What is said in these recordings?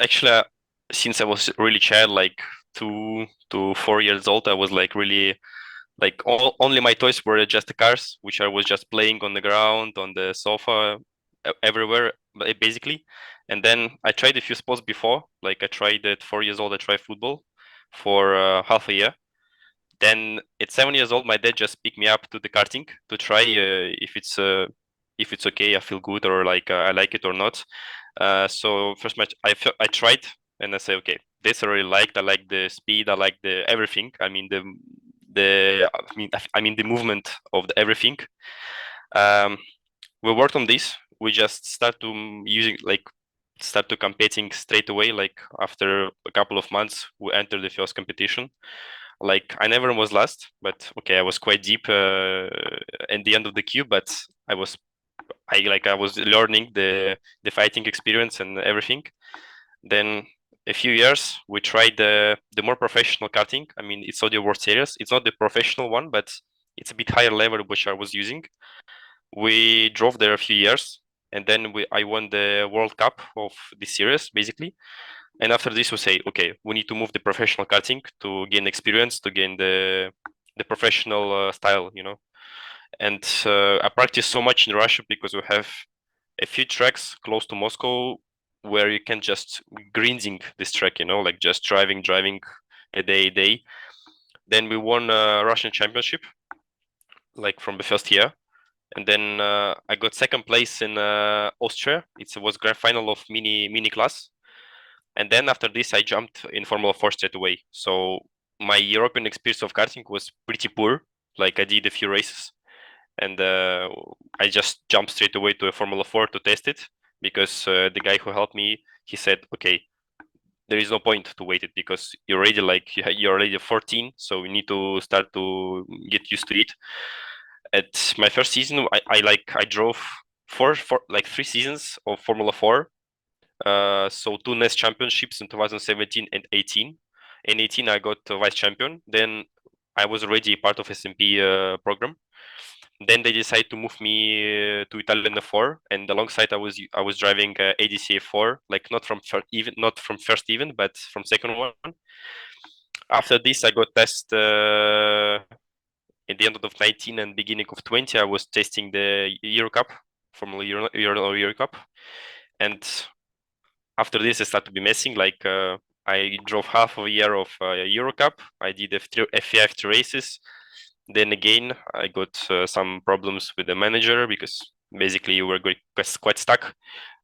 Actually, since I was really child, like 2 to 4 years old, I was like really like only my toys were just the cars, which I was just playing on the ground, on the sofa, everywhere, basically. And then I tried a few sports before. Like I tried at 4 years old, I tried football for half a year. Then at 7 years old, my dad just picked me up to the karting to try if it's okay, I feel good, or like I like it or not. So first match I tried and I said, okay, this I really liked. I like the speed. I like the everything. I mean I mean the movement of the everything. Um, we worked on this. We just start to using like start to competing straight away. Like after a couple of months, we entered the first competition. Like I never was last, but okay, I was quite deep at the end of the queue. But I was I was learning the fighting experience and everything. Then a few years we tried the more professional karting. I mean, it's Audio World Series. It's not the professional one, but it's a bit higher level which I was using. We drove there a few years, and then I won the World Cup of the series basically. And after this, we say, okay, we need to move the professional karting to gain experience, to gain the professional style, you know. And I practice so much in Russia because we have a few tracks close to Moscow where you can just grinding this track, you know, like just driving a day. Then we won a Russian championship, like from the first year. And then I got second place in Austria. It was grand final of mini class. And then after this, I jumped in Formula 4 straight away. So my European experience of karting was pretty poor. Like I did a few races, and I just jumped straight away to a Formula 4 to test it because the guy who helped me, he said, okay, there is no point to wait it because you're already like you're already 14, so we need to start to get used to it. At my first season, I drove for like 3 seasons of Formula 4. So two NES championships in 2017 and 18. In 18, I got vice champion. Then I was already part of SMP program. Then they decided to move me to Italian F4, and alongside I was driving ADC F4, like not from first even, but from second one. After this, I got test in the end of 19 and beginning of 20. I was testing the Euro Cup, Formula Euro Cup, and after this, I started to be messing. Like I drove half of a year of Euro Cup. I did FIA F3 races. Then again, I got some problems with the manager because basically we were quite stuck.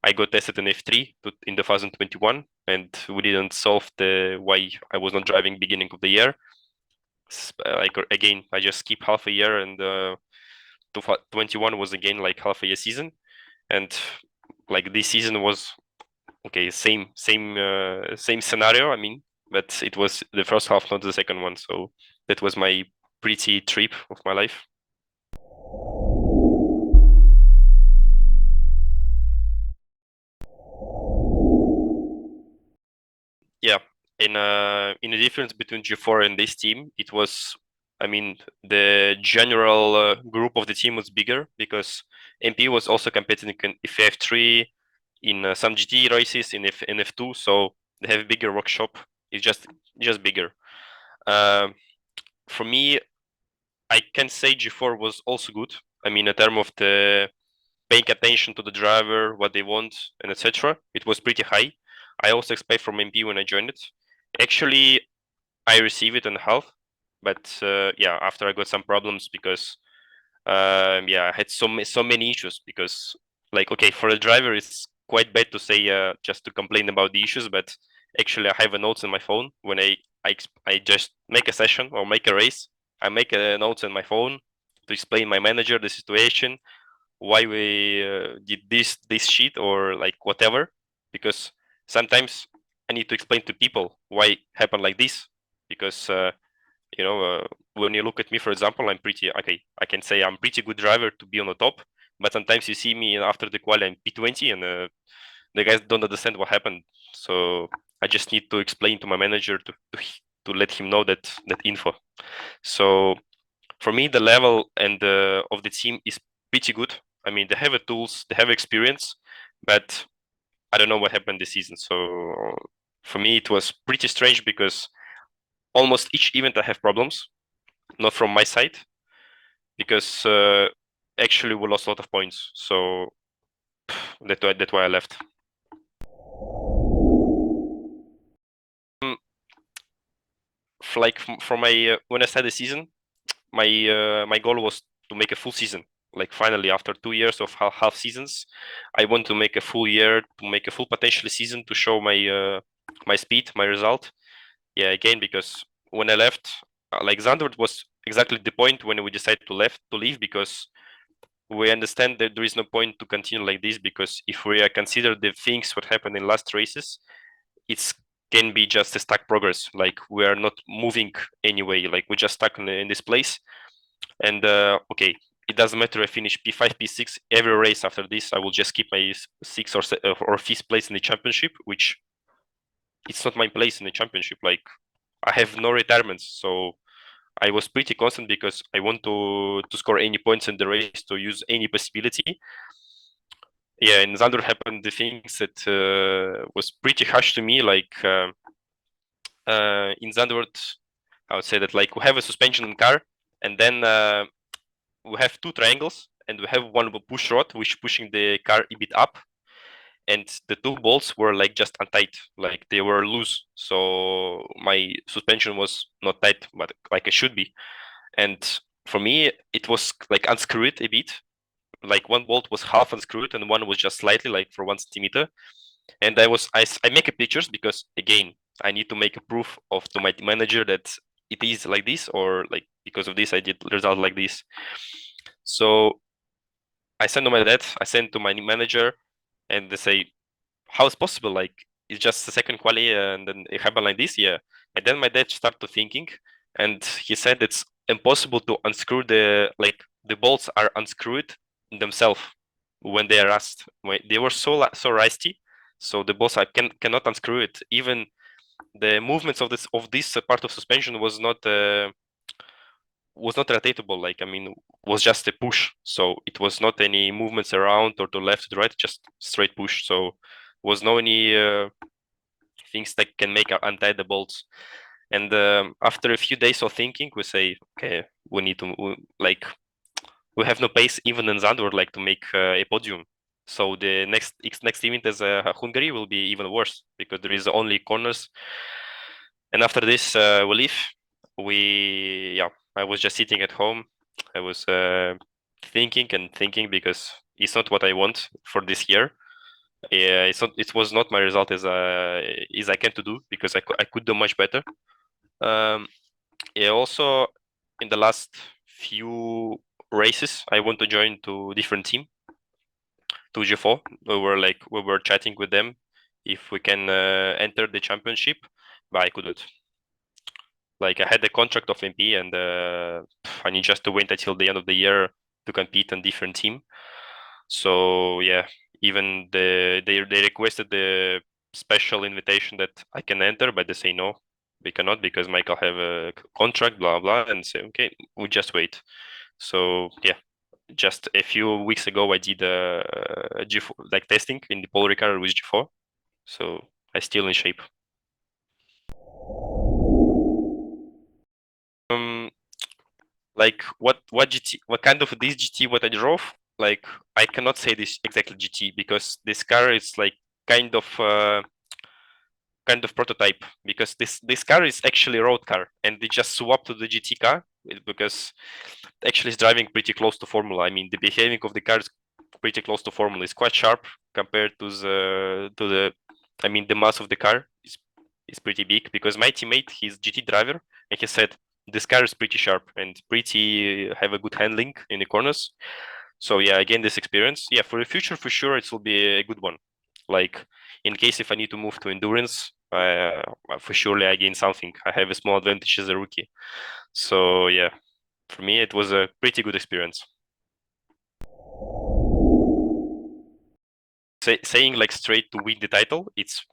I got tested in F3 in 2021, and we didn't solve the why I was not driving beginning of the year. Like again, I just skip half a year, and 21 was again like half a year season, and like this season was okay, same scenario. I mean, but it was the first half, not the second one. So that was my pretty trip of my life. Yeah, in the difference between G4 and this team, it was, I mean, the general group of the team was bigger because MP was also competing in F3, in some GT races in F2, so they have a bigger workshop. It's just bigger. For me, I can say G4 was also good. I mean, in terms of the paying attention to the driver, what they want, and etc. It was pretty high. I also expect from MP when I joined it. Actually, I received it in half, but yeah, after I got some problems because yeah, I had so many issues because like okay, for a driver it's quite bad to say just to complain about the issues, but actually I have a notes on my phone when I just make a session or make a race. I make a notes on my phone to explain my manager the situation, why we did this sheet or like whatever, because sometimes I need to explain to people why it happened like this because you know when you look at me, for example, I'm pretty okay, I can say I'm pretty good driver to be on the top, but sometimes you see me after the quali I'm P20 and the guys don't understand what happened, so I just need to explain to my manager to let him know that info. So for me the level and of the team is pretty good. I mean, they have the tools, they have experience, but I don't know what happened this season. So for me, it was pretty strange because almost each event I have problems, not from my side, because actually we lost a lot of points. So that's why I left. Like from my when I started the season, my goal was to make a full season. Like finally, after 2 years of half seasons, I want to make a full year, to make a full potential season to show my speed, my result. Yeah, again because when I left, like Zandvoort was exactly the point when we decided to leave because we understand that there is no point to continue like this because if we consider the things what happened in last races, it's can be just a stuck progress. Like we are not moving anyway. Like we're just stuck in this place. And okay, it doesn't matter. I finish P5, P6 every race after this. I will just keep my sixth or fifth place in the championship, which it's not my place in the championship. Like I have no retirements, so I was pretty constant because I want to score any points in the race to use any possibility. Yeah, in Zandvoort happened the things that was pretty harsh to me. Like in Zandvoort, I would say that like we have a suspension car, and then we have two triangles, and we have one push rod which pushing the car a bit up, and the two bolts were like just untight, like they were loose. So my suspension was not tight, but like it should be. And for me, it was like unscrewed a bit. Like one bolt was half unscrewed, and one was just slightly, like for 1 centimeter. And I make a pictures because again I need to make a proof of to my manager that it is like this, or like because of this I did result like this. So I send to my dad, I send to my manager, and they say, how is possible? Like it's just the second quali and then it happened like this? Yeah. And then my dad started thinking, and he said it's impossible to unscrew the bolts are unscrewed themselves when they are rust. When they were so rusty, so the bolts I cannot unscrew it. Even the movements of this part of suspension was not rotatable. Like I mean, was just a push. So it was not any movements around or to left to the right, just straight push. So was no any things that can make untie the bolts. And after a few days of thinking, we say, okay, we need to like we have no pace even in Zandvoort like to make a podium. So the next event as Hungary will be even worse because there is only corners. And after this, we leave. Yeah, I was just sitting at home. I was thinking and thinking because it's not what I want for this year. Yeah, it was not my result as I can to do because I could do much better. Um, yeah, also in the last few races, I want to join to different team, to G4. We were chatting with them if we can enter the championship, but I couldn't. Like I had the contract of MP, and I need just to wait until the end of the year to compete on different team. So yeah, even they requested the special invitation that I can enter, but they say no, we cannot because Michael have a contract, blah blah, and say okay, we just wait. So yeah, just a few weeks ago I did a G4 like testing in the pole Ricard with G4, so I still in shape. Um, like what kind of this GT what I drove, like I cannot say this exactly GT because this car is like kind of uh, kind of prototype because this car is actually a road car and they just swapped to the GT car because actually it's driving pretty close to Formula. I mean the behaving of the car is pretty close to Formula. It's quite sharp compared to the I mean the mass of the car is pretty big because my teammate he's GT driver and he said this car is pretty sharp and pretty have a good handling in the corners. So yeah, again this experience, yeah, for the future for sure it will be a good one. Like in case if I need to move to endurance, for surely I gain something. I have a small advantage as a rookie. So yeah, for me it was a pretty good experience. Saying like straight to win the title, it's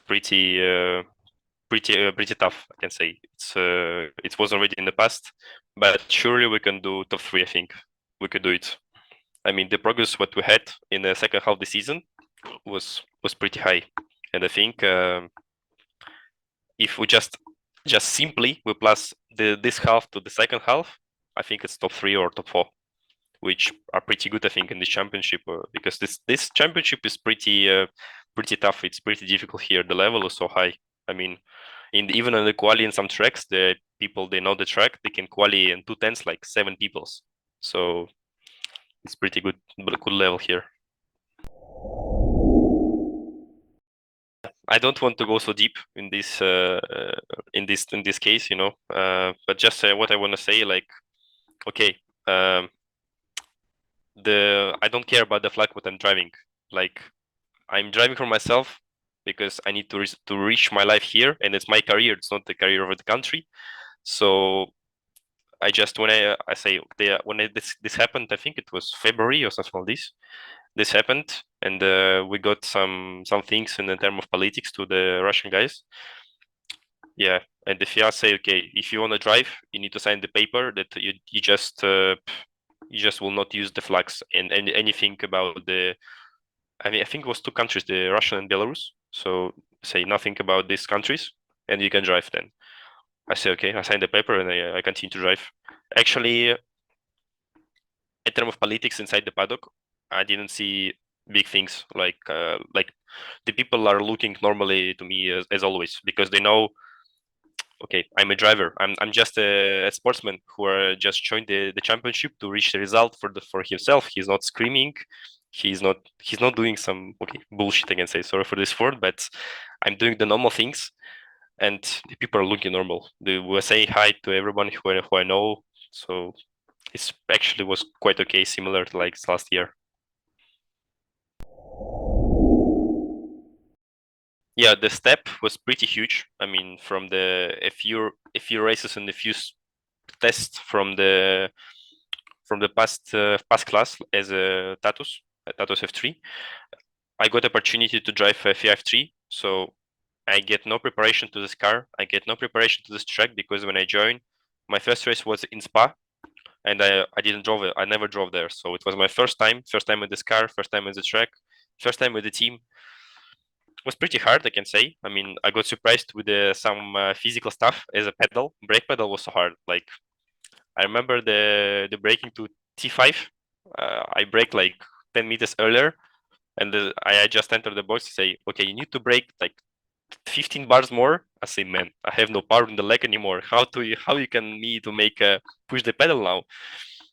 pretty tough. I can say it was already in the past, but surely we can do top 3. I think we could do it. I mean the progress what we had in the second half of the season, was pretty high, and I think if we just simply we plus this half to the second half, I think it's top 3 or top 4, which are pretty good, I think, in this championship, because this championship is pretty tough. It's pretty difficult here. The level is so high. I mean, even in the quali in some tracks, the people they know the track, they can quali in 2 tenths like 7 peoples. So it's pretty good level here. I don't want to go so deep in this case, but just what I want to say, like, okay, I don't care about the flag what I'm driving. Like, I'm driving for myself because I need to reach my life here, and it's my career. It's not the career of the country. So I just when I say this happened, I think it was February or something like this. This happened, and we got some things in the term of politics to the Russian guys. Yeah, and the FIA say, okay, if you want to drive, you need to sign the paper that you just will not use the flags and anything about the. I mean, I think it was 2 countries, the Russia and Belarus. So say nothing about these countries, and you can drive then. I say, okay, I signed the paper and I continue to drive. Actually, in terms of politics inside the paddock, I didn't see big things like the people are looking normally to me as always, because they know, okay, I'm a driver. I'm just a sportsman who are just joined the championship to reach the result for himself. He's not screaming. He's not doing some bullshit, I can say. Sorry for this word, but I'm doing the normal things, and the people are looking normal. They were saying hi to everyone who I know. So it's actually was quite okay, similar to like last year. Yeah, the step was pretty huge. I mean, from a few races and a few tests from the past class as a Tatus F3, I got opportunity to drive FIA F3. So I get no preparation to this car. I get no preparation to this track, because when I joined, my first race was in Spa, and I didn't drive it. I never drove there. So it was my first time with this car, first time in the track, first time with the team. It was pretty hard, I can say. I mean, I got surprised with some physical stuff as a pedal. Brake pedal was so hard. Like, I remember the braking to T5. I brake like 10 meters earlier, and I just entered the box to say, okay, you need to brake like 15 bars more. I say, man, I have no power in the leg anymore. How you can me to make push the pedal now?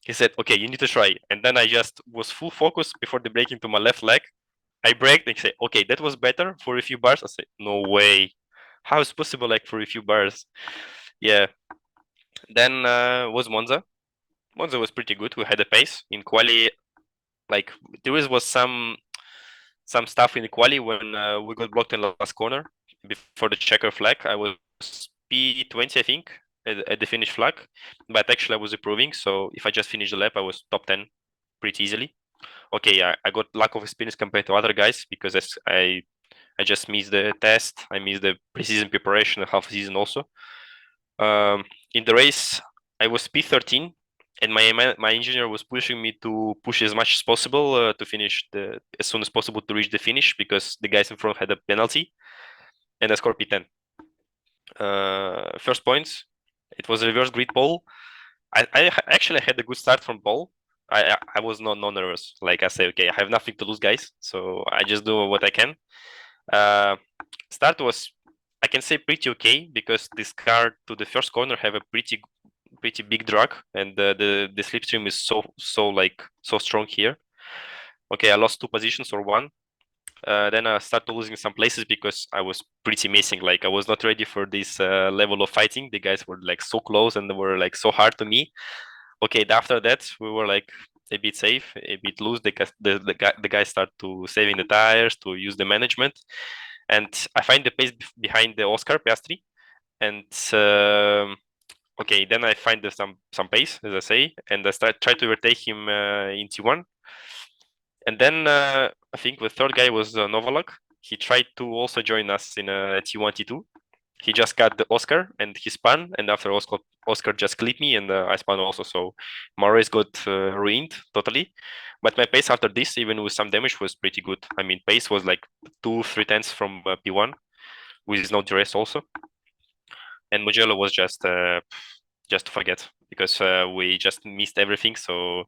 He said, okay, you need to try. And then I just was full focus before the braking to my left leg. I braked and say, okay, that was better for a few bars. I say, no way. How is possible like for a few bars? Yeah. Then was Monza. Monza was pretty good. We had a pace in quali. Like, there was some stuff in the quali when we got blocked in the last corner before the checker flag. I was P20, I think, at the finish flag, but actually I was improving. So if I just finished the lap, I was top 10 pretty easily. Okay, I got lack of experience compared to other guys, because I just missed the test. I missed the preseason preparation and half season also. In the race, I was P13, and my engineer was pushing me to push as much as possible to finish as soon as possible to reach the finish, because the guys in front had a penalty, and I scored P10. First points, it was a reverse grid pole. I actually had a good start from pole. I was not nervous. Like I say, okay, I have nothing to lose, guys. So I just do what I can. Start was, I can say, pretty okay, because this car to the first corner have a pretty big drag, and the slipstream is so strong here. Okay, I lost 2 positions or 1. Then I started losing some places because I was pretty missing. Like, I was not ready for this level of fighting. The guys were like so close and they were like so hard to me. Okay, after that we were like a bit safe, a bit loose. The guys start to saving the tires, to use the management, and I find the pace behind the Oscar Piastri, and okay, then I find some pace, as I say, and I try to overtake him in T1. And then I think the third guy was Novalak. He tried to also join us in T1, T2. He just got the Oscar and he spun, and after Oscar just clipped me, and I spun also. So my race got ruined totally. But my pace after this, even with some damage, was pretty good. I mean, pace was like 2-3 tenths from P1 with no DRS also. And Mugello was just to forget because we just missed everything. So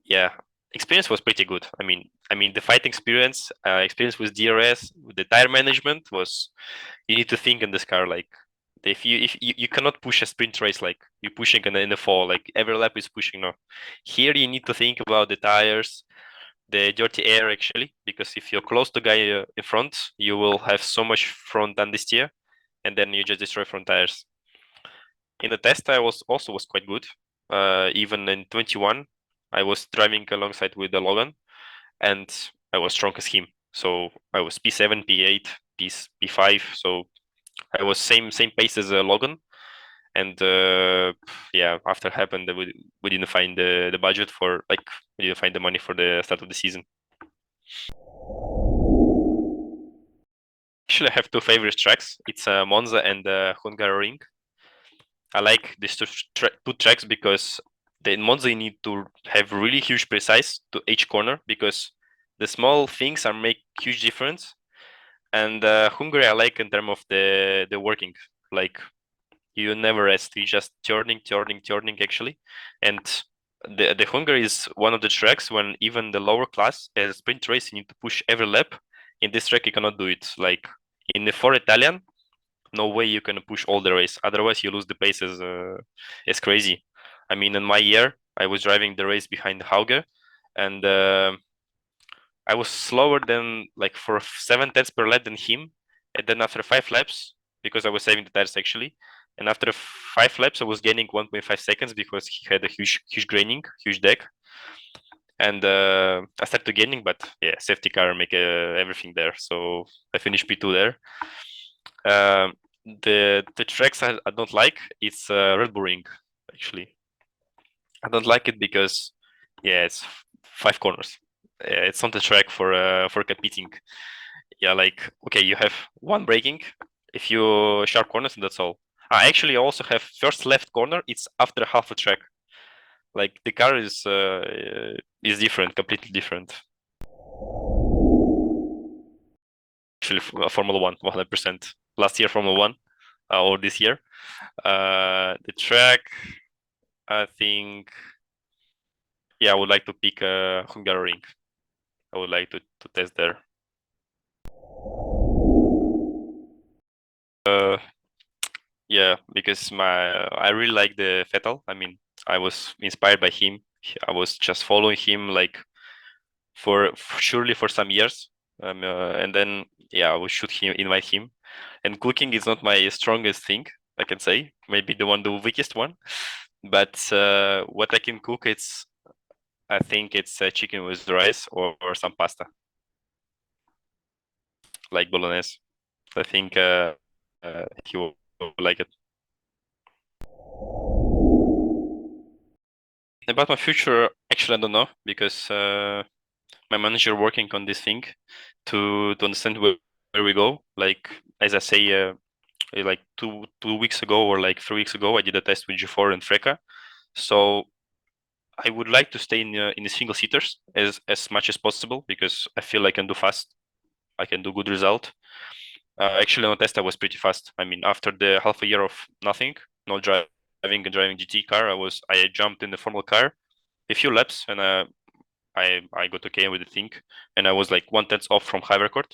yeah, experience was pretty good. I mean the fight experience with DRS, with the tire management was, you need to think in this car like, if you cannot push a sprint race like you're pushing in the fall, like every lap is pushing. No, here you need to think about the tires, the dirty air actually, because if you're close to guy in front, you will have so much front understeer, and then you just destroy front tires. In the test, I was quite good. Even in 21, I was driving alongside with the Logan, and I was strong as him. So I was P7, P8, P5. So I was same pace as Logan. And yeah, after happened, we didn't find the budget for, like, we didn't find the money for the start of the season. Actually, I have two favorite tracks. It's Monza and Hungaroring. I like these two tracks because in Monza you need to have really huge precise to each corner, because the small things are make huge difference. And Hungary I like in terms of the working, like you never rest, you just turning actually. And the Hungary is one of the tracks when even the lower class as sprint race you need to push every lap. In this track you cannot do it. Like in the 4 Italian, no way you can push all the race. Otherwise, you lose the paces. It's crazy. I mean, in my year, I was driving the race behind Hauge, and I was slower than like for 7 tenths per lap than him. And then after 5 laps, because I was saving the tires actually, and after 5 laps, I was gaining 1.5 seconds because he had a huge graining, huge deck. And I started gaining, but yeah, safety car make everything there. So I finished P2 there. The tracks I don't like, it's Red Bull Ring actually. I don't like it because yeah, it's 5 corners. It's not a track for competing. Yeah, like okay, you have one braking, if you sharp corners, and that's all. I actually also have first left corner. It's after half a track. Like the car is different, completely different. Actually, Formula One, 100%. Last year Formula One, or this year. The track, I think, yeah, I would like to pick Hungaroring. I would like to test there. Yeah, because I really like the Vettel. I mean, I was inspired by him. I was just following him like surely for some years. And then yeah, we should invite him. And cooking is not my strongest thing, I can say. Maybe the weakest one. But what I can cook, I think it's chicken with rice or some pasta, like bolognese. I think he will like it. About my future, actually, I don't know, because my manager working on this thing to understand where we go. Like as I say, like two weeks ago or like 3 weeks ago, I did a test with G4 and FRECA. So I would like to stay in the single seaters as much as possible, because I feel I can do fast. I can do good result. Actually, on the test, I was pretty fast. I mean, after the half a year of nothing, not driving GT car, I jumped in the formal car a few laps, and I got okay with the thing, and I was like 1 tenth off from high record.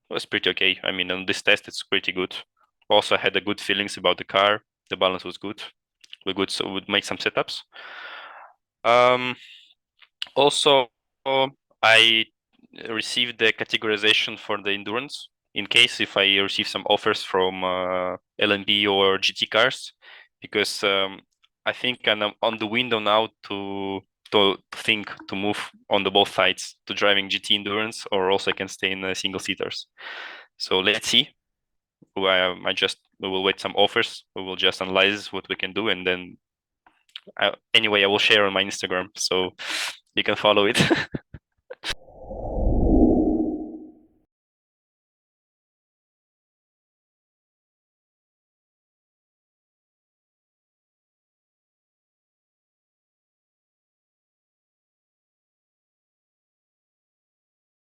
It was pretty okay. I mean, on this test, it's pretty good. Also, I had a good feelings about the car. The balance was good. We good, so would make some setups. Um, Also, I received the categorization for the endurance in case if I receive some offers from LMP or GT cars, because I think I'm on the window now to think to move on the both sides to driving GT endurance, or also I can stay in single seaters. So let's see. We will wait some offers. We will just analyze what we can do, and then anyway, I will share on my Instagram, so you can follow it.